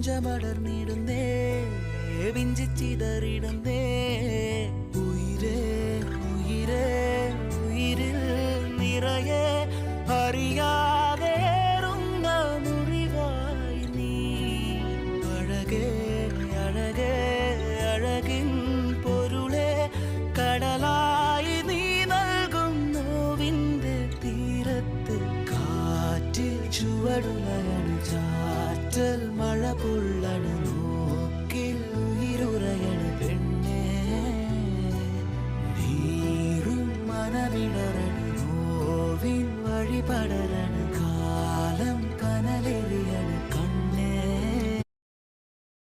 നെഞ്ചമടർന്നിടുന്നേ വിഞ്ചിച്ചിതറിടുന്നേ ഉയിരേ ഉയിരേ ഉയിരിൽ നിറയെ അറിയാതേറുന്ന മുറിവായി നീ അഴകേ അഴകേ അഴകിൻ പൊരുളെ കടലായി നീ നൽകും നോവിൻ്റെ തീരത്ത് കാറ്റിൽ ചുവടുലയാണ് ചാറ്റൽ മഴ പൊള്ളണ് നോക്കിൽ ഉയിരുറയണ് പെണ്ണേ നീറും മനവിടറണ് നോവിൻ വഴി പടരണ കാലം കനലെറിയണ